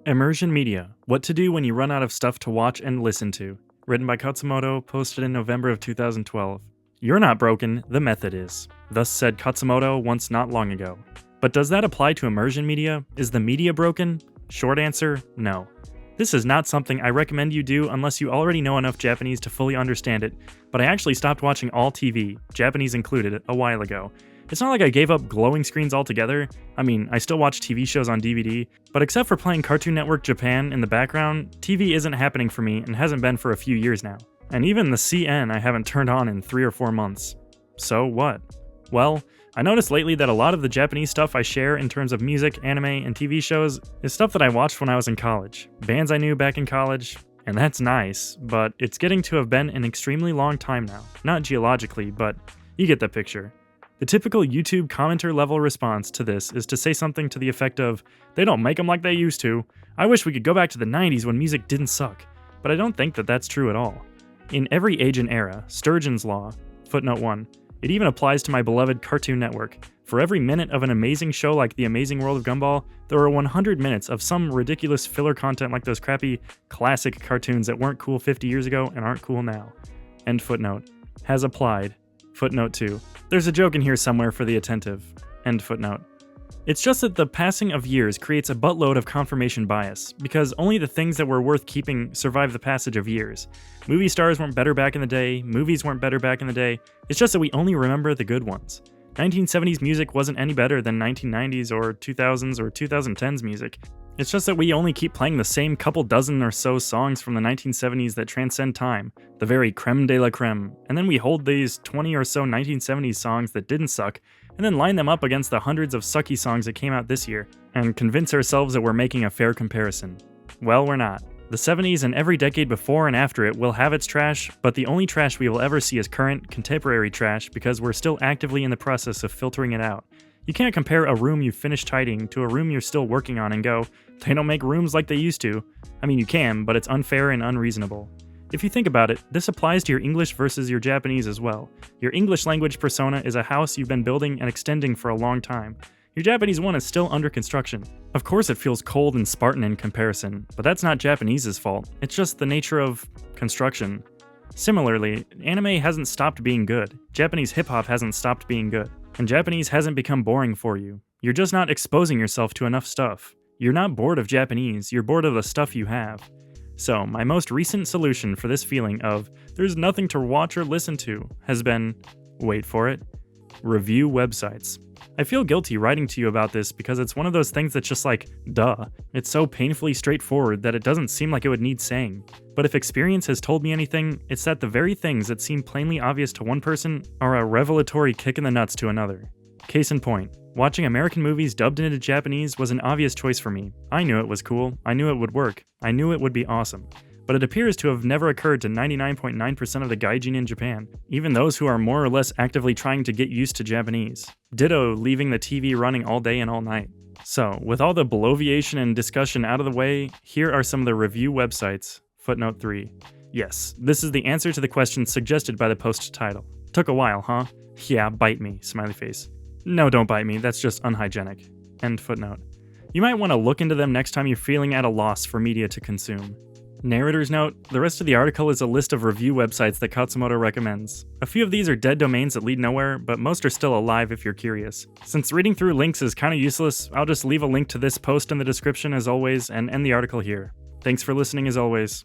Immersion Media, What to Do When You Run Out of Stuff to Watch and Listen to. Written by Khatzumoto, posted in November of 2012. You're not broken, the method is. Thus said Khatzumoto once not long ago. But does that apply to immersion media? Is the media broken? Short answer, no. This is not something I recommend you do unless you already know enough Japanese to fully understand it, but I actually stopped watching all TV, Japanese included, a while ago. It's not like I gave up glowing screens altogether. I mean, I still watch TV shows on DVD, but except for playing Cartoon Network Japan in the background, TV isn't happening for me and hasn't been for a few years now. And even the CN I haven't turned on in 3 or 4 months. So what? Well, I noticed lately that a lot of the Japanese stuff I share in terms of music, anime, and TV shows is stuff that I watched when I was in college. Bands I knew back in college, and that's nice, but it's getting to have been an extremely long time now. Not geologically, but you get the picture. The typical YouTube commenter level response to this is to say something to the effect of, "They don't make them like they used to. I wish we could go back to the 90s when music didn't suck." But I don't think that that's true at all. In every age and era, Sturgeon's Law, footnote 1, it even applies to my beloved Cartoon Network. For every minute of an amazing show like The Amazing World of Gumball, there are 100 minutes of some ridiculous filler content like those crappy classic cartoons that weren't cool 50 years ago and aren't cool now. End footnote. Has applied. Footnote 2. There's a joke in here somewhere for the attentive. End footnote. It's just that the passing of years creates a buttload of confirmation bias, because only the things that were worth keeping survive the passage of years. Movie stars weren't better back in the day, movies weren't better back in the day, it's just that we only remember the good ones. 1970s music wasn't any better than 1990s or 2000s or 2010s music. It's just that we only keep playing the same couple dozen or so songs from the 1970s that transcend time, the very creme de la creme, and then we hold these 20 or so 1970s songs that didn't suck, and then line them up against the hundreds of sucky songs that came out this year, and convince ourselves that we're making a fair comparison. Well, we're not. The 70s and every decade before and after it will have its trash, but the only trash we will ever see is current, contemporary trash because we're still actively in the process of filtering it out. You can't compare a room you finished tidying to a room you're still working on and go, "They don't make rooms like they used to." I mean, you can, but it's unfair and unreasonable. If you think about it, this applies to your English versus your Japanese as well. Your English language persona is a house you've been building and extending for a long time. Your Japanese one is still under construction. Of course it feels cold and Spartan in comparison, but that's not Japanese's fault. It's just the nature of construction. Similarly, anime hasn't stopped being good. Japanese hip-hop hasn't stopped being good. And Japanese hasn't become boring for you. You're just not exposing yourself to enough stuff. You're not bored of Japanese, you're bored of the stuff you have. So, my most recent solution for this feeling of, there's nothing to watch or listen to, has been, wait for it, review websites. I feel guilty writing to you about this because it's one of those things that's just like, duh. It's so painfully straightforward that it doesn't seem like it would need saying. But if experience has told me anything, it's that the very things that seem plainly obvious to one person are a revelatory kick in the nuts to another. Case in point, watching American movies dubbed into Japanese was an obvious choice for me. I knew it was cool, I knew it would work, I knew it would be awesome. But it appears to have never occurred to 99.9% of the gaijin in Japan, even those who are more or less actively trying to get used to Japanese. Ditto leaving the TV running all day and all night. So, with all the bloviation and discussion out of the way, here are some of the review websites. Footnote 3. Yes, this is the answer to the question suggested by the post title. Took a while, huh? Yeah, bite me, smiley face. No, don't bite me, that's just unhygienic. End footnote. You might want to look into them next time you're feeling at a loss for media to consume. Narrator's note, the rest of the article is a list of review websites that Khatzumoto recommends. A few of these are dead domains that lead nowhere, but most are still alive if you're curious. Since reading through links is kinda useless, I'll just leave a link to this post in the description as always and end the article here. Thanks for listening as always.